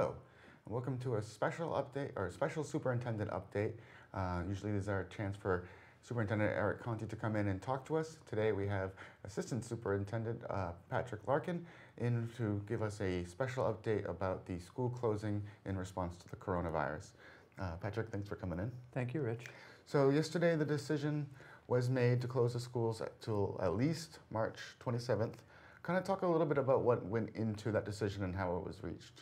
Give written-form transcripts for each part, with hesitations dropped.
Hello, and welcome to a special update or a special superintendent update. Usually these are a chance for Superintendent Eric Conti to come in and talk to us. Today we have Assistant Superintendent Patrick Larkin in to give us a special update about the school closing in response to the coronavirus. Patrick, thanks for coming in. Thank you, Rich. So yesterday the decision was made to close the schools till at least March 27th. Kind of talk a little bit about what went into that decision and how it was reached.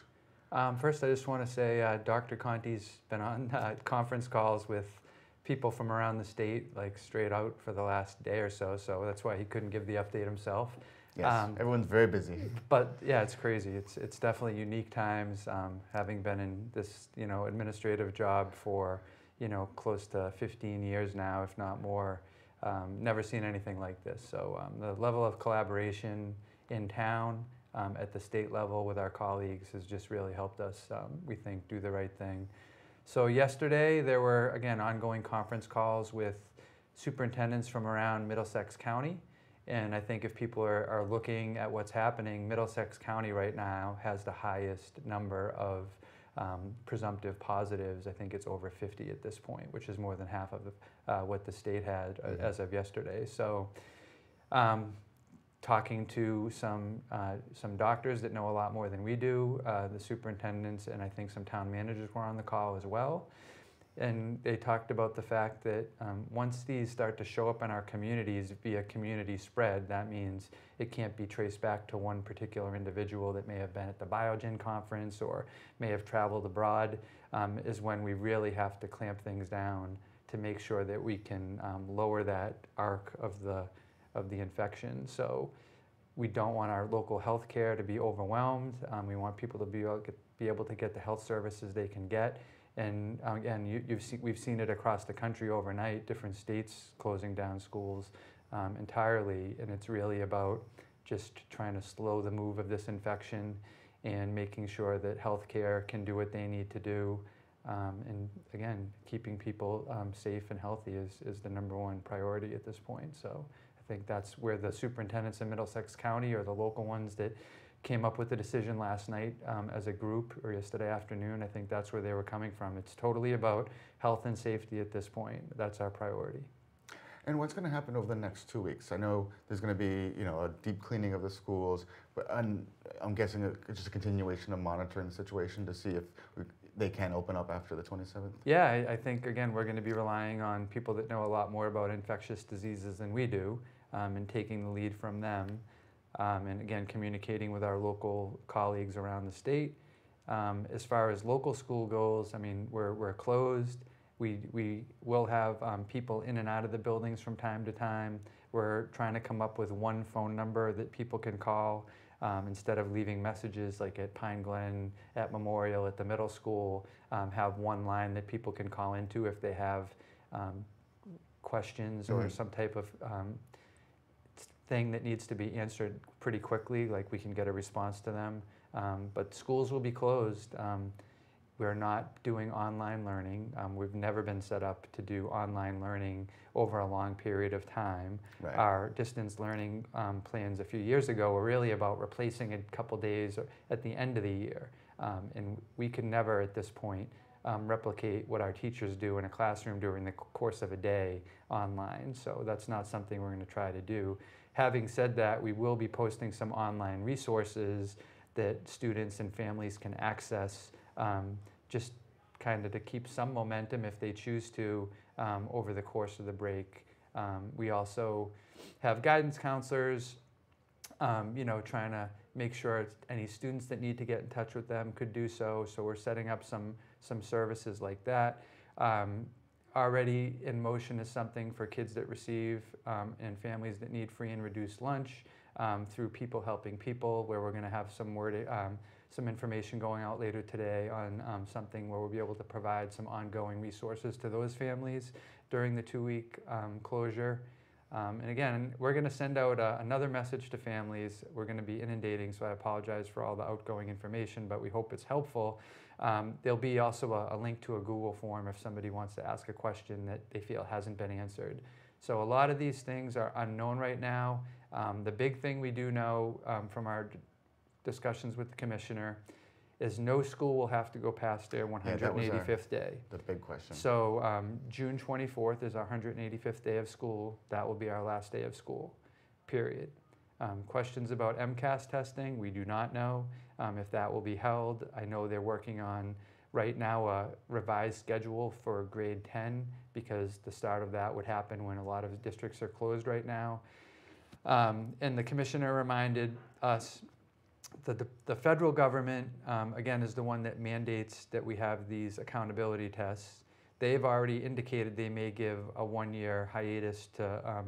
First, I just want to say Dr. Conti's been on conference calls with people from around the state, like straight out for the last day or so. So that's why he couldn't give the update himself. Yes, everyone's very busy. But yeah, it's crazy. It's definitely unique times. Having been in this, administrative job for, close to 15 years now, if not more, never seen anything like this. So the level of collaboration in town, at the state level with our colleagues has just really helped us, we think, do the right thing. So yesterday there were, again, ongoing conference calls with superintendents from around Middlesex County. And I think if people are looking at what's happening, Middlesex County right now has the highest number of presumptive positives. I think it's over 50 at this point, which is more than half of what the state had as of yesterday. So talking to some doctors that know a lot more than we do, the superintendents and I think some town managers were on the call as well. And they talked about the fact that once these start to show up in our communities via community spread, that means it can't be traced back to one particular individual that may have been at the Biogen conference or may have traveled abroad, is when we really have to clamp things down to make sure that we can lower that arc of the infection. So we don't want our local health care to be overwhelmed. We want people to be able to get the health services they can get. And again, we've seen it across the country overnight, different states closing down schools entirely. And it's really about just trying to slow the move of this infection and making sure that healthcare can do what they need to do. And again, keeping people safe and healthy is the #1 priority at this point. So I think that's where the superintendents in Middlesex County or the local ones that came up with the decision last night as a group or yesterday afternoon, I think that's where they were coming from. It's totally about health and safety at this point. That's our priority. And what's going to happen over the next 2 weeks? I know there's going to be, a deep cleaning of the schools, but I'm guessing it's just a continuation of monitoring the situation to see if they can open up after the 27th. Yeah, I think, again, we're going to be relying on people that know a lot more about infectious diseases than we do and taking the lead from them. And again, communicating with our local colleagues around the state. As far as local school goes, I mean, we're closed. We will have people in and out of the buildings from time to time. We're trying to come up with one phone number that people can call instead of leaving messages like at Pine Glen, at Memorial, at the middle school. Have one line that people can call into if they have questions or some type of thing that needs to be answered pretty quickly, like we can get a response to them. But schools will be closed. We're not doing online learning. We've never been set up to do online learning over a long period of time. Right. Our distance learning plans a few years ago were really about replacing a couple days at the end of the year. And we can never at this point replicate what our teachers do in a classroom during the course of a day online. So that's not something we're going to try to do. Having said that, we will be posting some online resources that students and families can access just kind of to keep some momentum if they choose to over the course of the break. We also have guidance counselors, trying to make sure any students that need to get in touch with them could do so. So we're setting up some services like that. Already in motion is something for kids that receive and families that need free and reduced lunch through People Helping People, where we're going to have some information going out later today on something where we'll be able to provide some ongoing resources to those families during the 2-week closure. And again, we're going to send out another message to families. We're going to be inundating, so I apologize for all the outgoing information, but we hope it's helpful. There'll be also a link to a Google form if somebody wants to ask a question that they feel hasn't been answered. So a lot of these things are unknown right now. The big thing we do know from our discussions with the commissioner is no school will have to go past their Yeah, that was 185th day. the big question. So June 24th is our 185th day of school. That will be our last day of school, period. Questions about MCAS testing, we do not know if that will be held. I know they're working on right now a revised schedule for grade 10 because the start of that would happen when a lot of districts are closed right now. And the commissioner reminded us that the federal government, again, is the one that mandates that we have these accountability tests. They've already indicated they may give a 1-year hiatus to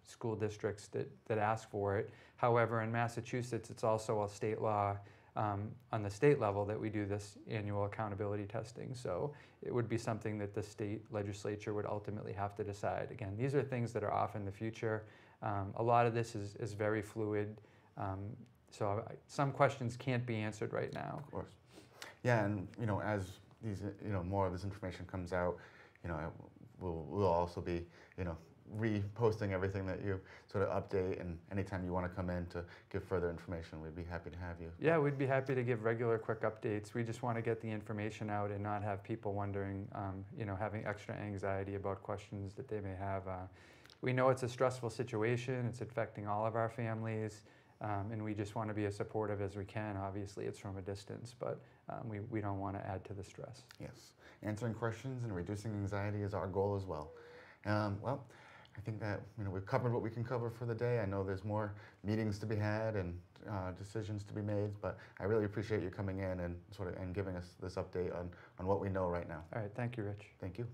school districts that ask for it. However, in Massachusetts, it's also a state law on the state level that we do this annual accountability testing. So it would be something that the state legislature would ultimately have to decide. Again, these are things that are off in the future. A lot of this is very fluid. So some questions can't be answered right now. Of course. Yeah, and as these more of this information comes out, we'll also be reposting everything that you sort of update, and anytime you want to come in to give further information, we'd be happy to have you. Yeah, we'd be happy to give regular quick updates. We just want to get the information out and not have people wondering, having extra anxiety about questions that they may have. We know it's a stressful situation. It's affecting all of our families. And we just want to be as supportive as we can. Obviously, it's from a distance, but we don't want to add to the stress. Yes, answering questions and reducing anxiety is our goal as well. Well, I think that we've covered what we can cover for the day. I know there's more meetings to be had and decisions to be made, but I really appreciate you coming in and giving us this update on what we know right now. All right, thank you, Rich. Thank you.